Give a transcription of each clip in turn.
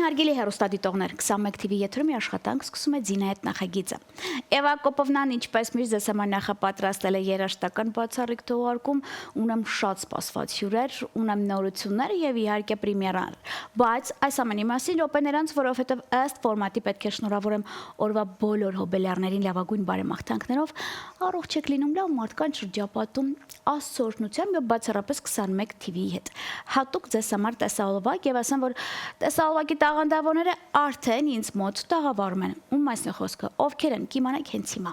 հարգելի հեռուստադիտողներ, 21 TV եթերում աշխատանք սկսում է Զինայեթ նախագիծը։ Եվա Կոպովնան ինչպես միշտ ձեզ համար նախապատրաստել է երաժշտական բացառիկ թողարկում, ունեմ շատ սպասված հյուրեր, ունեմ նորություններ եւ իհարկե պրեմիերան։ Բայց այս ամենի մասին րոպեներ անց, որովհետեւ ըստ ֆորմատի պետք է շնորհավորեմ օրվա բոլոր հոբելյարներին լավագույն բարեմաղթանքներով, առողջ եք լինում լավ մարդկանց շրջապատում, աստծորնությամբ եւ բացառապես 21 TV-ի հետ։ Հատուկ ձեզ համար տեսահոլովակ եւ ասեմ, որ տեսահոլովակի տաղանդավորները արդեն ինձ մոտ տաղավարում են։ Ում այսն է խոսքը, ովքեր են, կիմանաք հենց հիմա։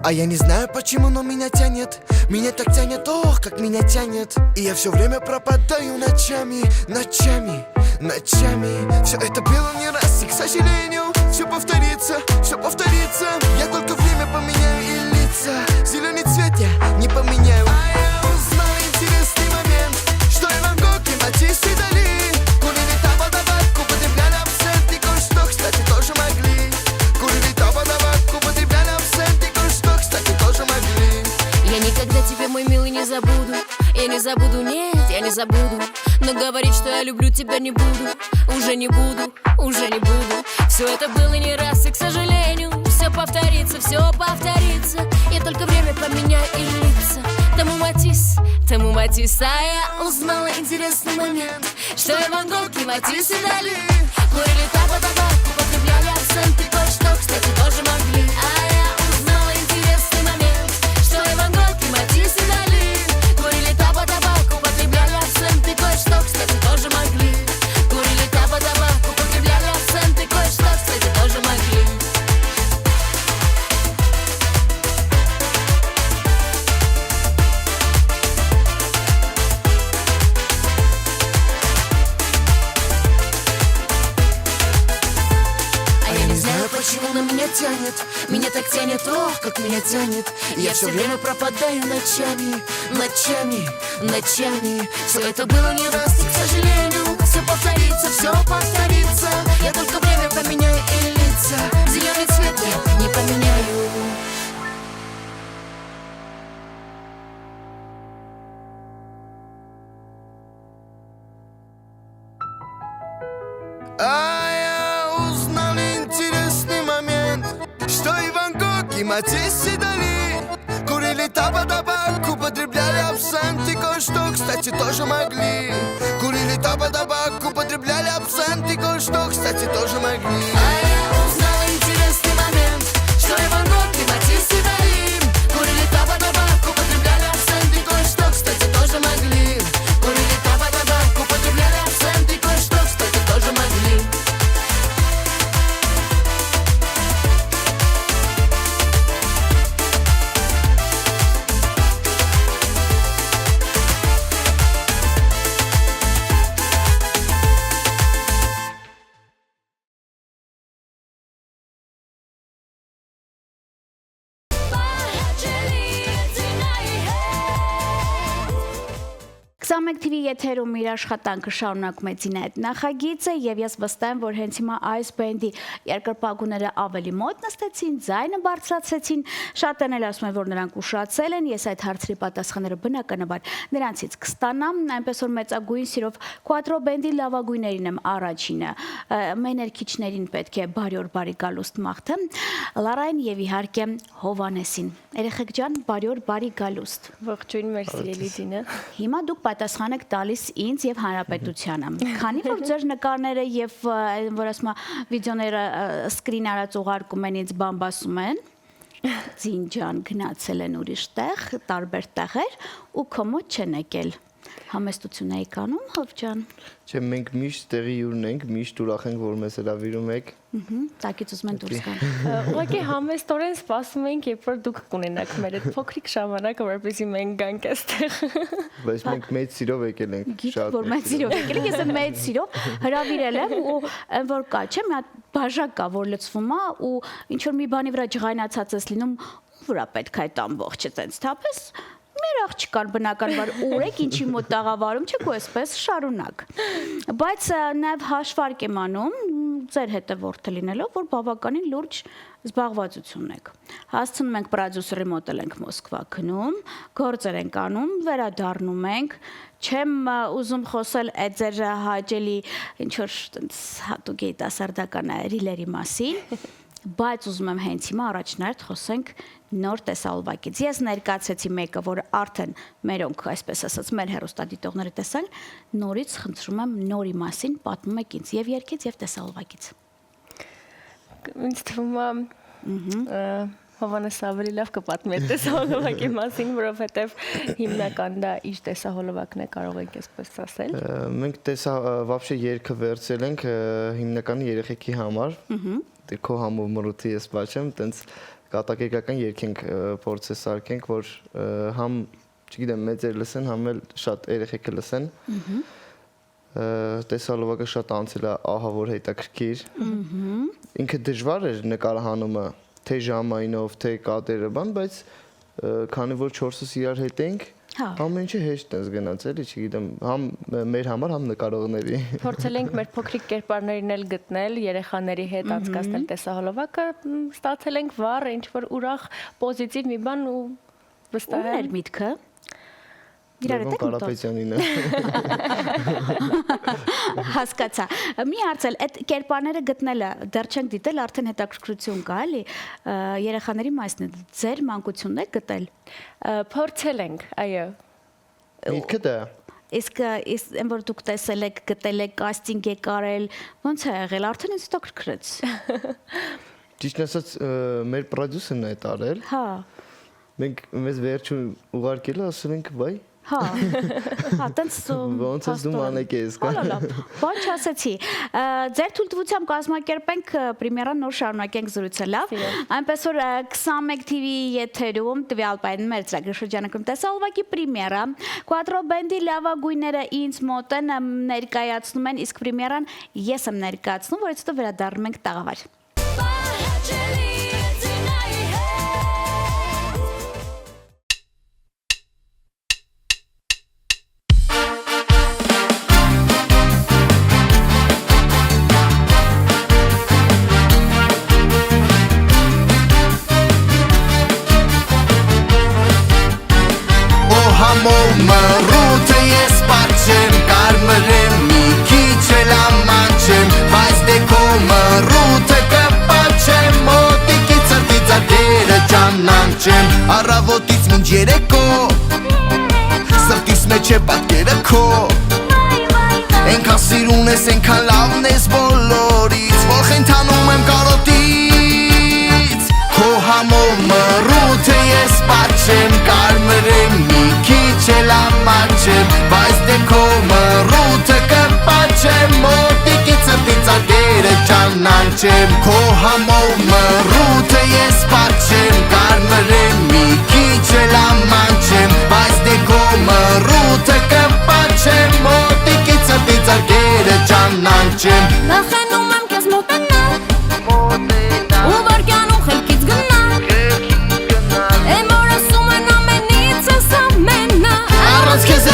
А я не знаю почему, но меня тянет. Меня так тянет, ох, как меня тянет. И я все время пропадаю ночами, ночами, ночами. Все это было не раз, и, к сожалению, все повторится, все повторится. Я только время поменяю и лица. Зеленый цвет я не поменяю. А я узнал интересный момент, что и Ван Гог, и Матисс, и Дали курили табак, употребляли абсент, и кое-что, кстати, тоже могли. Курили табак, употребляли абсент, и кое-что, кстати, тоже могли. Я никогда тебя, мой милый, не забуду. Я не забуду, нет, я не забуду. Но говорить, что я люблю тебя, не буду. Уже не буду, уже не буду. Все это было не раз, и, к сожалению, все повторится, Я только время поменяю и лица. Тому Матисс, а я узнала интересный момент, что и Ван Гог, и Матисс, и Дали курили табак, употребляли абсент, и кое-что, кстати, тоже могли. А я узнала интересный момент, что и Ван Гог, и Матисс, и Дали курили табак, употребляли абсент, и кое-что, кстати, тоже могли. Курили табак, употребляли абсент, и кое-что, кстати, тоже могли. Почему на меня тянет? Меня так тянет, ох, как меня тянет. И я все время пропадаю ночами, ночами, ночами. Все это было не раз, и, к сожалению, все повторится. Я только время поменяю и лица. Зеленый цвет я не поменяю. И Матисс, и Дали курили табак, употребляли абсент, и кое-что, кстати, тоже могли. Курили табак, употребляли абсент, и кое-что, кстати, тоже могли. А я узнала интересный момент, что и Ван Гог, и Матисс, и Дали курили табак, употребляли абсент, и кое-что, кстати, тоже могли. Курили табак, употребляли абсент, и кое-что, кстати, тоже могли. TV եթերում իր աշխատանքը շարունակում է Զինայեթ նախագիծը եւ ես վստահ եմ, որ հենց հիմա այս բենդի երկրպագուները ավելի մոտ նստեցին, ձայնը բարձրացրեցին, շատերն էլ ասում են, որ նրանք ուշացել են, ես այդ հարցերի պատասխանները բնականաբար նրանցից կստանամ, այնպես որ մեծագույն սիրով Quattro բենդի լավագույններին եմ առաջինը, մեր ներքիչներին պետք է բարի գալուստ մաղթեմ, Լարային եւ իհարկե Հովանեսին։ Երեխեք ջան, բարի գալուստ։ Ողջույն, մեր սիրելի Զինա։ Հիմա դուք պատասխան եք տալիս ինձ եւ հանրապետությանը։ Քանի որ ձեր նկարները եւ որ ասում վիդեոները սկրին արած ուղարկում են ինձ բամբասում են, Զինջան գնացել են ուրիշ տեղ, տարբեր տեղեր ու կոմոդ չեն եկել։ Համեստություն եք անում, Հով ջան։ Չէ, մենք միշտ տեղի յուրնենք, միշտ ուրախ ենք, որ մեզ հրավիրում եք։ Տակից ուզում են դուրս գան։ Ուղղակի համեստորեն սպասում ենք, երբ որ դուք կունենաք մեր այդ փոքրիկ ժամանակը, որպեսզի մենք գանք այստեղ։ Բայց մենք մեծ սիրով եկել ենք։ Գիտեք, որ մեծ սիրով եկել եք, ես մեծ սիրով հրավիրել եմ ու որ կա, չէ՞, մի հատ բաժակ կա, որ լցվում է ու ինչ որ մի բանի վրա ջղայնացած ես լինում, վրա պետք է այդ ամբողջը տենց թափես։ Մեր աղջկան բնականաբար ուր եք, ինչի մոտ տաղավարում չեք ու այսպես շարունակ։ Բայց նաև հաշվարկ եմ անում ձեր հետևորդը լինելով, որ բավականին լուրջ զբաղվածություն եք։ Հասցնում ենք պրոդյուսերի մոտ ենք Մոսկվա քնում, գործեր ենք անում, վերադառնում ենք։ Չեմ ուզում խոսել այդ ձեր հաճելի ինչ որ հատուկ երիտասարդական ռիլերի մասին, բայց ուզում եմ հենց հիմա առաջնարդ խոսենք նոր տեսահոլովակից։ Ես ներկայացեցի մեկը, որ արդեն մերոնք, այսպես ասած, մեր հեռուստադիտողները տեսան, նորից խնդրում եմ նորի մասին պատմում եք ինձ եւ երգից եւ տեսահոլովակից։ Ինձ թվում է Հովանես ավելի լավ կպատմի այդ տեսահոլովակի մասին, որովհետև հիմնական դա իր տեսահոլովակն է, կարող ենք այսպես ասել։ Մենք вообще երգը վերցել ենք հիմնական երեխեքի համար։ Քո համով մրութի ես բաչեմ, տենց կատակերգական երգ ենք փորձել սարքենք, որ համ, չգիտեմ, մեծեր լսեն, համ էլ շատ երեխեքը լսեն։ Տեսահոլովակը շատ անցել է ահա որ հետաքրքիր։ Ինքը դժվար էր նկարահանումը, թե ժամայնով, թե կադրը բան, բայց քանի որ 4-ս իրար հետ ենք, ամեն ինչը հեշտ է գնաց, էլի, չգիտեմ, համ մեր համար, համ նկարողների։ Փորձել ենք մեր փոքրիկ կերպարներին էլ գտնել, երեխաների հետ անցկացնել տեսահոլովակը, ստացել ենք վառ, ինչ որ ուրախ, պոզիտիվ մի բան ու վստահ եմ։ Ուր էր միտքը։ Լևոն Կարապետյանին է։ Հասկացա։ Մի հարցել, այդ կերպարները գտնելը դեռ չենք դիտել, արդեն հետաքրքրություն կա, էլի, երեխաների մասն է, ձեր մանկությունն է գտել։ Փորձել ենք, այո։ Միտքը դա։ Իսկ այն որ դուք տեսել եք, գտել եք, կաստինգ եք արել, ոնց է եղել, արդեն ինձ հետաքրքրեց։ Ճիշտ ասած, մեր պրոդյուսերն է տարել։ Հա։ Մենք մեզ վերջում ուղարկել ասել ենք, բայ։ Հա, տենց ոնց ես դու մանեկ ես, կա։ Լավ, բան չասեցի։ Ձեր թույլտվությամբ կազմակերպենք պրեմիերան նոր շարունակենք զրույցը, լավ։ Այնպես որ 21 TV եթերում տվյալ պայն մեր ծրագրի շրջանակում տեսահոլովակի պրեմիերա, Quattro Band-ի լավագույնները ինձ մոտ են ներկայացնում են, իսկ պրեմիերան ես եմ ներկայացնում, որից հետո վերադառնում ենք տաղավար։ Մռութը ես պատչեմ, կարմրեմ մի քիչ էլ ամանչեմ, բայց դե քո մռութը կպաչեմ, մոտիկի ծրտի ծակերը ճանաչեմ, առավոտից մինչ երեկո, սրտիս մեջ է պատկերը քո, ենքան սիրուն ես, ենքան լավն ես բոլորից, որ խենթանում եմ կարոտից, քո համով մռութը ես պատչեմ, կարմրեմ մի քիչ էլ ամանչեմ, բայց դե քո մռութը կպաչեմ, մոտիկի ծրտի ծակերը ճանաչեմ, քո համով մռութը ես պատչեմ, կարմրեմ մի քիչ էլ ամանչեմ, բայց դե քո մռութը կպաչեմ, մոտիկի ծրտի ծակերը ճանաչեմ, Նախանում եմ քեզ մոտենալ ու վարկյանում խելքից գնալ Եմ որ ասում են ամենից ես ամենա առանց քեզ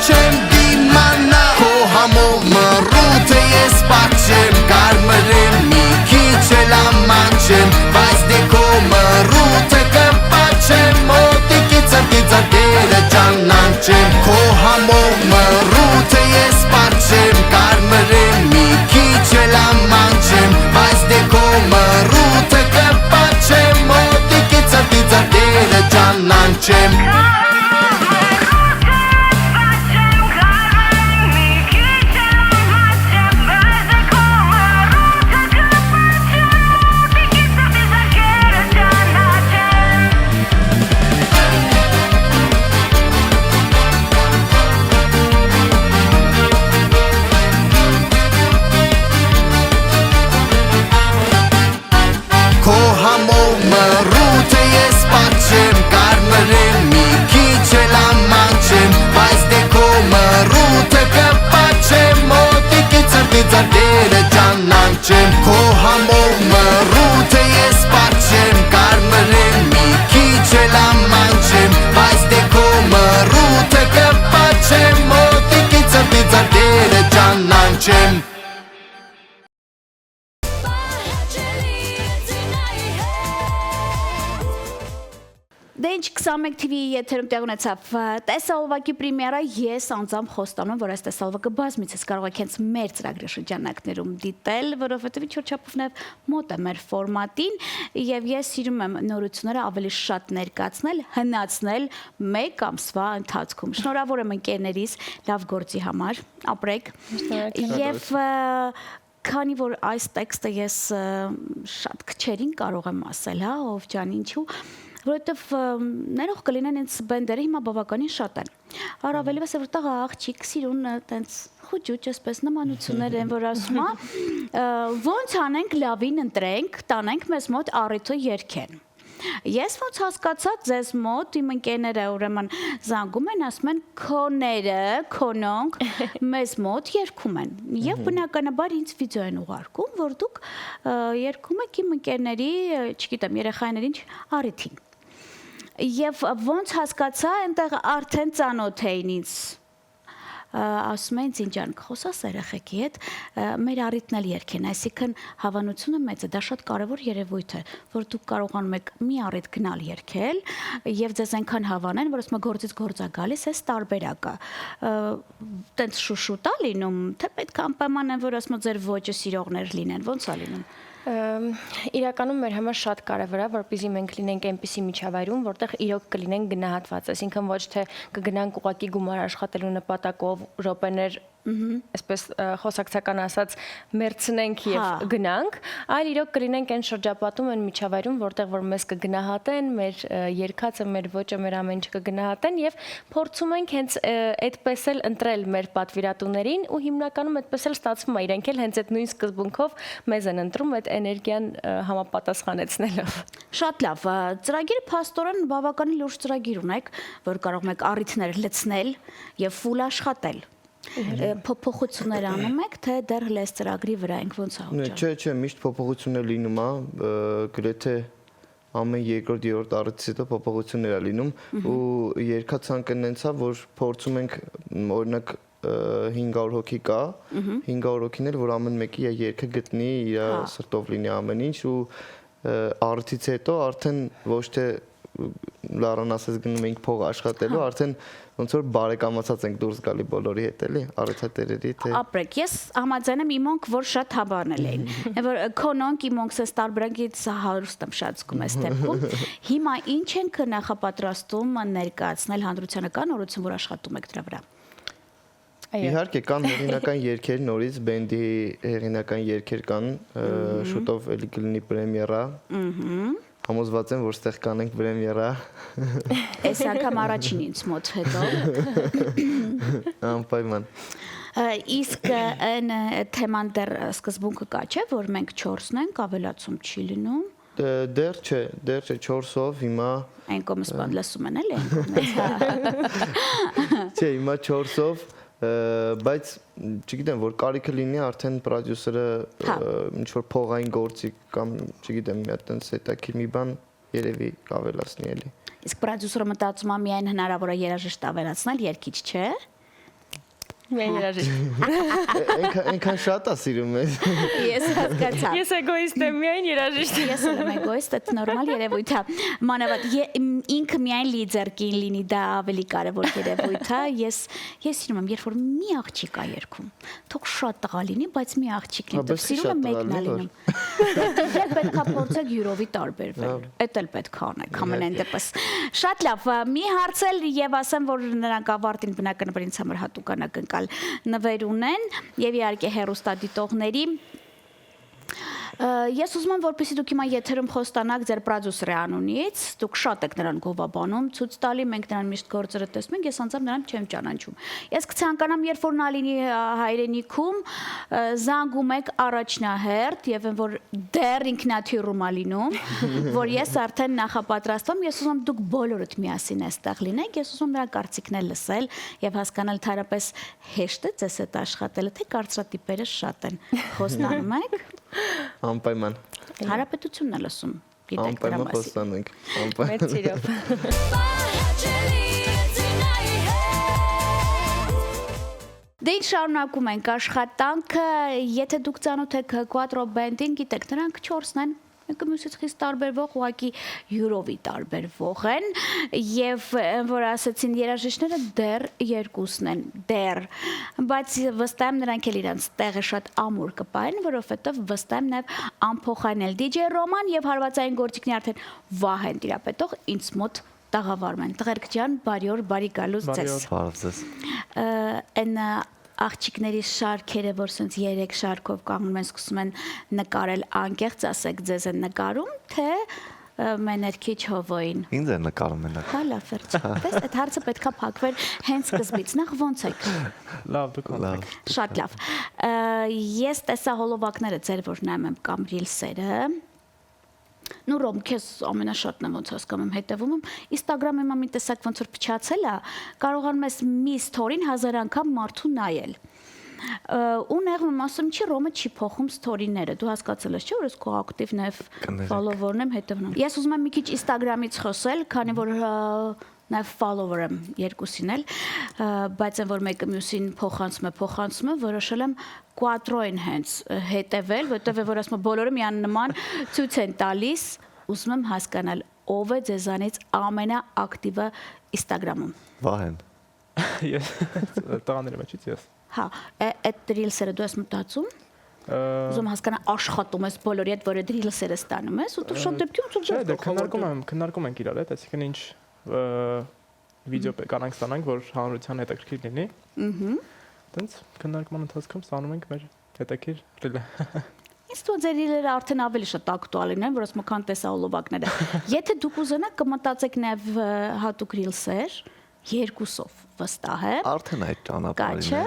չեմ դիմանա, քո համով մռութը ես պատչեմ, կարմրեմ մի քիչ էլ ամանչեմ, բայց դե քո մռութը կպաչեմ, մոտիկի ծրտի ծակերը ճանաչեմ, քո համով մռութը ես պատչեմ, կարմրեմ մի քիչ էլ ամանչեմ, բայց դե քո մռութը կպաչեմ, մոտիկի ծրտի ծակերը ճանաչեմ Քո համով մռութը ես պատչեմ, կարմրեմ մի քիչ էլ ամանչեմ, բայց դե քո մռութը կպաչեմ, մոտիկի ծրտի ծակերը ճանաչեմ, քո համով մռութը ես պատչեմ, կարմրեմ մի քիչ էլ ամանչեմ, բայց դե քո չեմ Դե ինչ 21 TV-ի եթերում տեղ ունեցավ տեսահոլովակի պրեմիերա, ես անձամբ խոստանում, որ այս տեսահոլովակը բազմիցս կարող եք հենց մեր ծրագրի շրջանակներում դիտել, որովհետև ինչ-որ չափով նաև մոտ է մեր ֆորմատին, եւ ես սիրում եմ նորությունները ավելի շատ ներկայացնել, հնացնել մեկ ամսվա ընթացքում։ Շնորհավոր եմ ընկերներիս լավ գործի համար, ապրեք։ Եվ քանի որ այս տեքստը ես շատ քչերին կարող եմ ասել, հա, ով ջան, ինչու որովհետև ներող կլինեն ինձ բենդերը հիմա բավականին շատ են։ Առավելևս որ տղա աղջիկ սիրուն տենց խուճուճ այսպես նմանություններ են, որ ասում է ոնց անենք լավին ընտրենք, տանենք մեզ մոտ առիթը երգեն։ Ես ոնց հասկացա ձեզ մոտ իմ ընկերները ուրեմն զանգում են, ասում են քոները, քոնոնք մեզ մոտ երգում են։ Եվ բնականաբար ինձ վիդեո են ուղարկում, որ դուք երգում եք իմ ընկերների, չգիտեմ, երեխաների ինչ առիթին։ Եվ ոնց հասկացա, այնտեղ արդեն ծանոթ էին ինձ ասում են ինջան խոսաս երեխեքի հետ մեր առիթն էլ երգեն, այսինքն հավանությունը մեծ է, դա շատ կարևոր երևույթ է, որ դուք կարողանում եք մի առիթ գնալ երգել եւ ձեզ այնքան հավանեն, որ ասում գործից գործա գալիս է տարբերակը։ Տենց շուշուտա լինում, թե պետք է անպայման են, որ ասում ձեր ոճը սիրողներ լինեն, ոնց է լինում։ Իրականում մեր համար շատ կարևոր է, որպեսզի մենք լինենք այնպիսի միջավայրում, որտեղ իրոք կլինենք գնահատված, այսինքն ոչ թե կգնանք ուղակի գումար աշխատելու նպատակով րոպեներ այսպես խոսակցական ասած մերցնենք եւ գնանք, այլ իրոք կլինենք այն շրջապատում, այն միջավայրում, որտեղ որ մեզ կգնահատեն, մեր երգածը, մեր ոճը, մեր ամեն ինչը կգնահատեն եւ փորձում ենք հենց այդպես էլ ընտրել մեր պատվիրատուներին ու հիմնականում այդպես էլ ստացվում է, իրենք էլ հենց այդ նույն սկզբունքով մեզ են ընտրում այդ էներգիան համապատասխանեցնելով։ Շատ լավ, ծրագիրը փաստորեն բավականին լուրջ ծրագիր ունեք, որ կարող եք առիթներ լցնել եւ ֆուլ աշխատել։ Փոփոխություններ անում եք, թե դեռ լես ծրագրի վրա ենք ոնց է հոճան։ Չէ, միշտ փոփոխություններ լինում է, գրեթե ամեն երկրորդ երրորդ առիթից հետո փոփոխություններ է լինում ու երկացանկը նենց է, որ փորձում ենք օրինակ 500 հոգի կա, 500 հոգին էլ որ ամեն մեկի երգը գտնի, իր սրտով լինի ամեն ինչ ու առիթից հետո արդեն ոչ թե լարան ասես գնում ենք փող աշխատելու, արդեն ոնց որ բարեկամացած ենք դուրս գալի բոլորի հետ էլի, առիթատերերի թե ապրեք, ես համաձայն եմ իմոնք, որ շատ հավանել էին, որ քոնոնք իմոնք սես տարբերակից հարուստ եմ շատ զգում այս դեպքում։ Հիմա ինչ ենք նախապատրաստում ներկայացնել հանրությանը, կա նորություն, որ աշխատում եք դրա վրա։ Իհարկե կան հեղինական երգեր նորից, բենդի հեղինական երգեր կան, շուտով էլի կլինի պրեմիերա։ Համոզված եմ, որ ստեղ կանենք պրեմիերա։ Այս անգամ առաջին ինձ մոտ հետո։ Անպայման։ Իսկ այն թեման դեռ սկզբունքը կա, չէ, որ մենք 4-ն ենք, ավելացում չի լինում։ Դեռ չէ, 4-ով հիմա Այն կողմից բան լսում են էլի, այն կողմից։ Չէ, հիմա 4-ով բայց չգիտեմ որ կարիքը լինի արդեն պրոդյուսերը ինչ որ փողային գործի կամ չգիտեմ մի հատ տենց հետաքրքիր մի բան երևի կավելացնի էլի Իսկ պրոդյուսերը մտածում է միայն հնարավոր է երաժիշտ ավելացնել, երգիչ չէ։ Միայն երաժիշտ։ Այնքան շատ է սիրում ես։ Ես հասկացա։ Ես էգոիստ եմ, միայն երաժիշտ։ Ես եմ էգոիստ, դա նորմալ երևույթ է։ Մանավանդ ինքը միայն լիդեր կին լինի, դա ավելի կարևոր երևույթ է։ Ես սիրում եմ, երբ որ մի աղջիկ է երգում, թող շատ տղա լինի, բայց մի աղջիկ լինի, թող սիրում եմ մեկն է լինում։ Դե պետք է փորձեք յուրովի տարբերվել։ Էդ էլ պետք է անեք ամենայն դեպս։ Շատ լավ, մի հարցել եւ ասեմ, որ նրանք ավարտին բնականաբար ինձ համար հատուկ անակնկալ նվեր ունեն եւ իհարկե հերոստատիտողների Ես ուզում եմ, որպեսզի դուք հիմա եթերում խոստանաք ձեր պրոդյուսերի անունից, դուք շատ եք նրան գովաբանում, ցույց տալի, մենք նրան միշտ գործերը տեսնում ենք, ես անձամբ նրան չեմ ճանաչում։ Ես կցանկանամ, երբ որ նա լինի հայրենիքում, զանգում եք առաջնահերթ եւ որ դեռ ինքնաթիռում է լինում, որ ես արդեն նախապատրաստվում, ես ուզում եմ դուք բոլորդ միասին այստեղ լինեք, ես ուզում եմ նրա կարծիքն էլ լսել եւ հասկանալ թարապես հեշտ է ձեզ հետ աշխատելը, թե կարծրատիպերը շատ են։ Խոստանում եք։ Անպայման։ Հանրապետությունն է լսում, գիտեք դրա Անպայման մասին։ խոստանենք։ Անպայման։ Մեծ սիրով։ Դե ինչ շարունակում ենք աշխատանքը, եթե դուք ծանոթ եք Quattro Band-ին, գիտեք, նրանք 4-ն են, մեկը մյուսից խիստ տարբերվող, ուղղակի յուրովի տարբերվող են, եւ որ ասացին երաժիշտները դեռ 2-ն են, դեռ, բայց վստահ եմ նրանք էլ իրենց տեղը շատ ամուր կպային, որովհետեւ վստահ եմ նաեւ անփոխարինել DJ Roman եւ հարվածային գործիքն արդեն վահ են տիրապետող ինձ մոտ տաղավարում են։ Տղերք ջան, բարի օր, բարի գալուց ձեզ։ Այն աղջիկների շարքերը, որ սենց 3 շարքով կանգնում են, սկսում են նկարել անկեղծ, ասեք ձեզ են նկարում, թե մեներքի հովոին։ Ինձ են նկարում են։ Հա, լավ, վերջ։ Այդ հարցը պետքա փակվեր հենց սկզբից։ Նախ ոնց եք։ Լավ, դուք ոնց։ Շատ լավ։ Ես տեսա հոլովակները ձեր, որ նայում եմ կամ ռիլսերը։ Ну, Ռոմ, քեզ ամենաշատն եմ ոնց հասկանում եմ հետևում եմ, Instagram-ում մի տեսակ ոնց որ փչացել է, կարողանում ես մի story-ին 1000 անգամ մարդու նայել։ Ու նեղում եմ ասում, չի Ռոմը չի փոխում story-ները, դու հասկացել ես, չէ՞ որ ես քո ակտիվ նաև follower-ն եմ հետևում եմ։ Ես ուզում եմ մի քիչ Instagram-ից խոսել, քանի որ նաև follower եմ երկուսին էլ, բայց այն որ մեկը մյուսին փոխանցում է, որոշել եմ Quattro-ին հենց հետևել, որտեղ որ ասում եմ բոլորը միանման ցույց են տալիս, ուզում եմ հասկանալ ով է ձեզանից ամենաակտիվը Instagram-ում։ Վահեն։ Ես տղաների մեջից ես։ Հա, այդ ռիլսերը դու ես մտածում։ Ուզում հասկանալ աշխատում ես բոլորի հետ, որ այդ ռիլսերը ստանում ես, ու դու շատ դեպքում չէ, դե քննարկում ենք իրար հետ, այսինքն ինչ վիդեո կանանք ստանանք, որ հանրության հետաքրքիր լինի։ Տենց քննարկման ընթացքում ստանում ենք մեր հետաքրքիր ռիլը։ Ինձ թվում է ձեր ռիլերը արդեն ավելի շատ ակտուալ են, որ ասում քան տեսա հոլովակները։ Եթե դուք ուզենաք կմտածեք նաև հատուկ ռիլսեր, երկուսով վստահ է։ Արդեն այդ ճանապարհին է։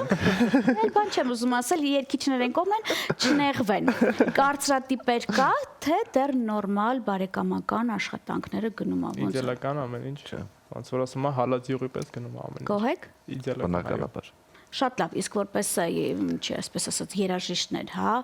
Այլ բան չեմ ուզում ասել, երկիչներ են կողմեն, չնեղվեն։ Կարծրատիպեր կա, թե դեռ նորմալ բարեկամական աշխատանքները գնում է ոնց։ Իդեալական ամեն ինչ չէ։ Ոնց որ ասում եմ, հալած յուղի պես գնում է ամեն ինչ։ Գոհեք։ Իդեալական։ Շատ լավ, իսկ որպես չի, այսպես ասած, երաժիշտներ, հա,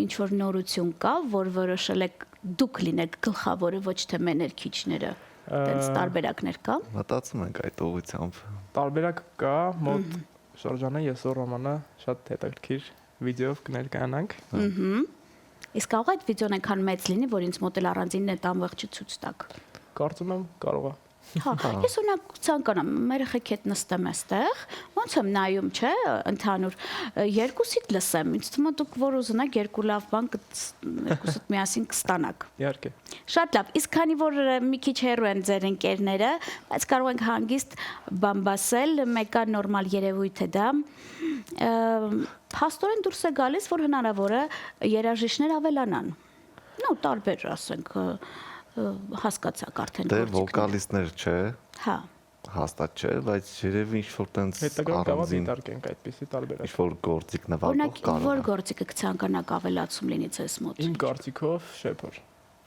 ինչ որ նորություն կա, որ որոշել եք դուք լինեք գլխավորը, ոչ թե մեներքիչները։ Տենց տարբերակներ կա։ Մտածում ենք այդ ուղղությամբ։ Տարբերակ կա, մոտ շրջանը ես ու Ռոմանը շատ հետաքրքիր վիդեոով կներկայանանք։ Իսկ կարող է այդ վիդեոն այնքան մեծ լինի, որ ինձ մոտ էլ առանձինն այդ ամբողջը ցույց տաք։ Կարծում եմ կարող է։ Հա, ես ունակ ցանկանամ մեր եղեք հետ նստեմ այստեղ, ոնց եմ նայում, չէ, ընդհանուր երկուսիդ լսեմ, ինձ թվում է դուք որ ուզենաք երկու լավ բան երկուսիդ միասին կստանաք։ Իհարկե։ Շատ լավ, իսկ քանի որ մի քիչ հեռու են ձեր ընկերները, բայց կարող ենք հանգիստ բամբասել, մեկը նորմալ երևույթ է դա։ Հաստորեն դուրս է գալիս, որ հնարավոր է երաժիշտներ ավելանան։ Ну, տարբեր ասենք հասկացակ արդեն դե վոկալիստներ չէ, հա, հաստատ չէ, բայց երևի ինչ-որ տենց առանձին դարկենք այդպիսի տարբերակ։ Ինչ-որ գործիք նվագող կարող է։ Որ գործիքը կցանկանաք ավելացում լինի ձեզ մոտ։ Իմ կարծիքով շեփոր։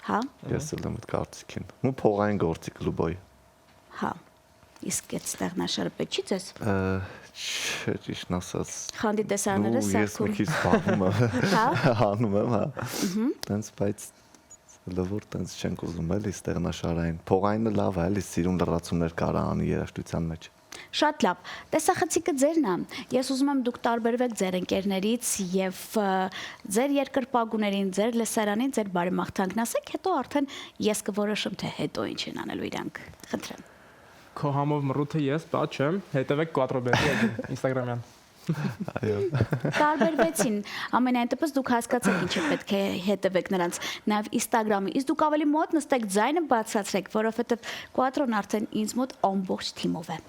Հա։ Ես էլ եմ այդ կարծիքին։ Ու փողային գործիք լուբոյ։ Հա։ Իսկ այդ ստեղնաշարը պետք չի ձեզ։ Չէ, ճիշտն ասած։ Խանդի տեսարանները սարքում։ Ես մի քիչ զբաղվում եմ։ Հա։ Հանում եմ, հա։ Տենց բայց լավոր տենց չենք ուզում էլի ստեղնաշարային։ Փողայինը լավ է, էլի սիրուն լրացումներ կարա անի երաժշտության մեջ։ Շատ լավ։ Տեսախցիկը ձերն է։ Ես ուզում եմ դուք տարբերվեք ձեր ընկերներից եւ ձեր երկրպագուներին, ձեր լսարանին, ձեր բարեմաղթանքն ասեք, հետո արդեն ես կորոշեմ թե հետո ինչ են անելու իրանք։ Խնդրեմ։ Քո համով մռութը ես, բա չեմ, հետևեք Quattro Band-ի Instagram-յան։ Այո։ Տարբերվեցին։ Ամենայն դեպս դուք հասկացաք ինչ է պետք է հետևեք նրանց նաև Instagram-ի։ Իսկ դուք ավելի մոտ նստեք ձայնը բացացրեք, որովհետև Quattro-ն արդեն ինձ մոտ ամբողջ թիմով է։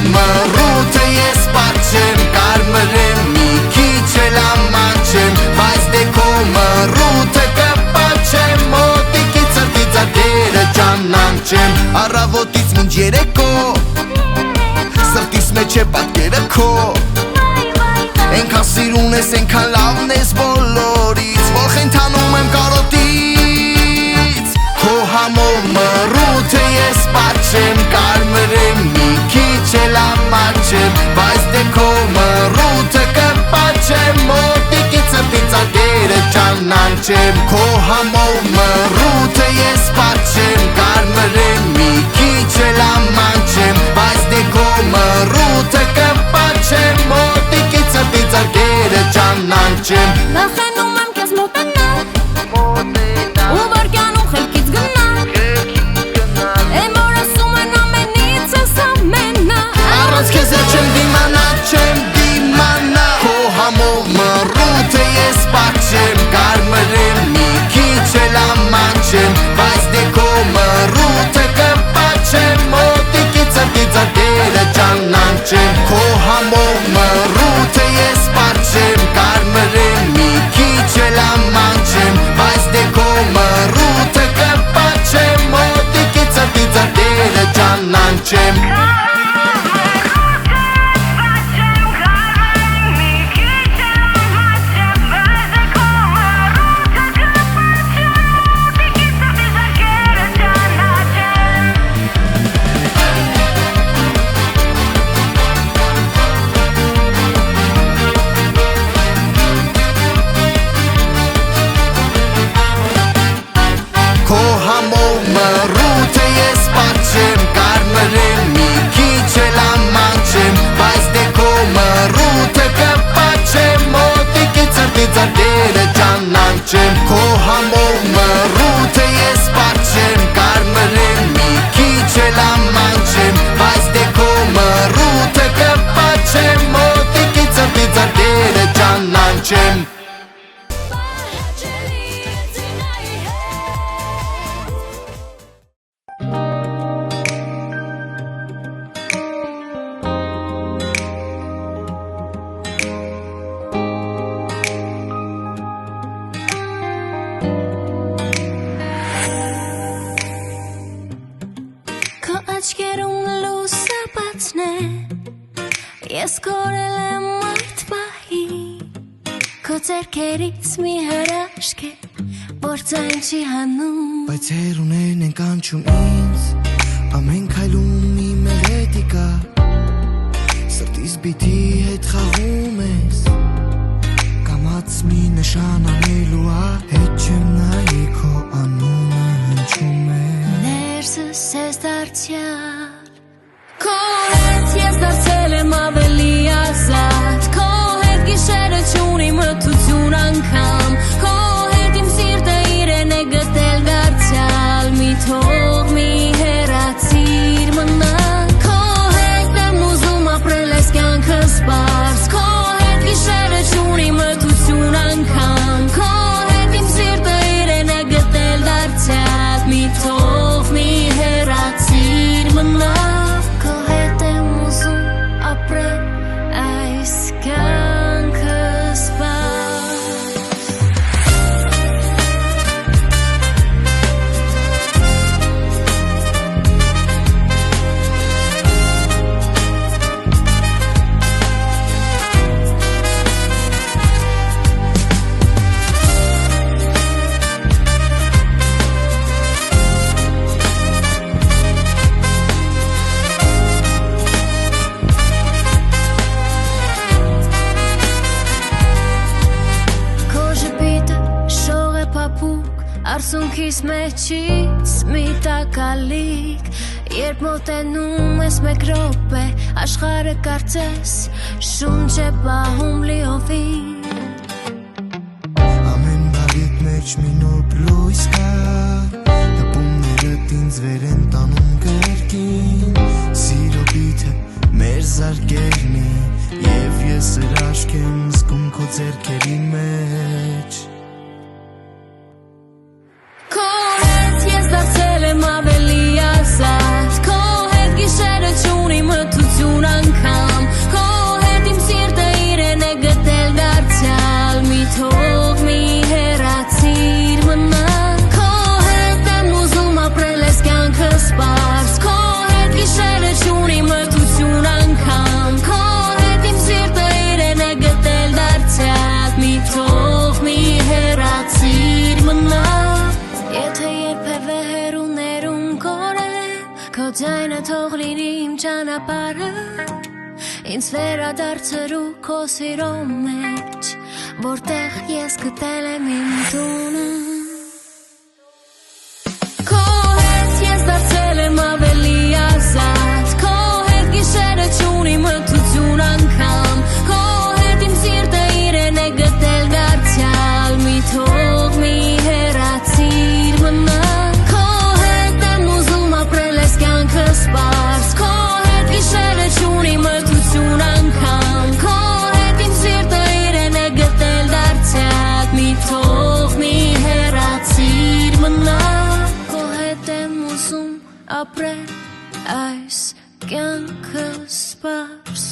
Մռութը ես պատչեմ, կարմրեմ մի քիչ էլ ամանչեմ, բայց դե քո մռութը կպաչեմ, մոտիկի ծրտի ձագերը ճանաչեմ, առավոտից մինչ երեկո, սրտիս մեջ է պատկերը քո, ենքան սիրուն ես, ենքան լավն ես բոլորից, որ խենթանում եմ կարոտից, քո համով մանչեմ Քո համով մռութը ես պատչեմ Կարմրեմ մի քիչ էլ ամանչեմ Բայց դե քո մռութը կպաչեմ Մոտիկից ծրկերը ճանաչեմ Նախենում եմ կեզ մոտենալ Ու վարկյանում խելքից գնալ Եմ որ ասում են ամենից ես ամենա Առանց քեզ չեմ դիմանա Քո համով մռութը ես պատչեմ Կարմրեմ մի քիչ էլ ամանչեմ Բայց դե քո մռութը կպաչեմ Մոտիկից ծրկերը ճանաչեմ Քո համով մռութը ես պատչեմ Կարմրեմ մի քիչ էլ ամանչեմ Բայց դե քո մռութը կպաչեմ Մոտիկից ծրկերը ճանաչեմ Քո համով մռութը ես պատչեմ Կարմրեմ մի քիչ էլ ամանչեմ Բայց դե քո մռութը կպաչեմ Մոտիկից ծրկերը ճանաչեմ Քո համով մռութը ես պատչեմ Կարմրեմ մի քիչ էլ ամանչեմ Բայց դե քո մռութը կպաչեմ Մոտիկից ծրկերը ճանաչեմ Աչքերում լույսը բացնե Ես կորել եմ այդ պահի Քո ձեռքերից մի հրաշք է Որ ձայն չի հանում Բայց հերուներն են կանչում ինձ Ամեն քայլում իմ մեղեդի կա Սրտիս բիթի հետ խաղում ես Կամաց մի նշան անելու ա Հետ չեմ նայի քո անունը հնչում է Ներսս ես դարձյալ Քո հետ ես դարձել եմ ավելի ազատ Քո հետ գիշերը չունի մթություն անգամ Քո հետ իմ սիրտը իրեն է գտել դարձյալ Մի թող մի հեռացիր մնա Քո հետ եմ ուզում ապրել ես կյանքս պարզ Քո հետ գիշերը չունի մթություն անգամ Քո հետ իմ սիրտը իրեն է գտել դարձյալ Մի թող մի հեռացիր մնա Քո հետ եմ ուզում ապրել այս կյանքս պարզ Արսունքիս մեջից մի տակալիկ Երբ մոտենում ես մեկ րոպե Աշխարհը կարծես շունչ է պահում լիովին Ամեն բարիք մեջ մի նոր պլույս կա Հպումներըդ ինձ վեր են տանում կրկին Սիրո բիթը մեր զարկերն է Եվ ես հրաշք եմ զգում քո ձեռքերի մեջ Քո հետ ես դարձել եմ ավելի ազատ Քո հետ գիշերը չունի մթություն անգամ Քո հետ իմ սիրտը իրեն է գտել դարձյալ Մի թող մի հեռացիր մնա Քո հետ եմ ուզում ապրել ես կյանքս պարզ Քո հետ գիշերը չունի մթություն անգամ Քո հետ իմ սիրտը իրեն է գտել դարձյալ Մի թող մի հեռացիր մնա Եթե երբևէ հեռուներում կորեմ Քո ձայնը թող լինի իմ ճանապարհը ինձ վերադարձրու քո սիրո մեջ, որտեղ ես գտել եմ իմ տունը Քո հետ ես դարձել եմ ավելի ազատ Քո հետ գիշերը չունի մթություն անգամ Քո հետ իմ սիրտը իրեն է գտել դարձյալ Մի թող մի հեռացիր մնա Քո հետ եմ ուզում ապրել ես կյանքս պարզ Քո հետ գիշերը չունի մթություն անգամ Քո հետ իմ սիրտը իրեն է գտել դարձյալ Մի թող մի հեռացիր մնա Քո հետ եմ ուզում ապրել այս կյանքս պարզ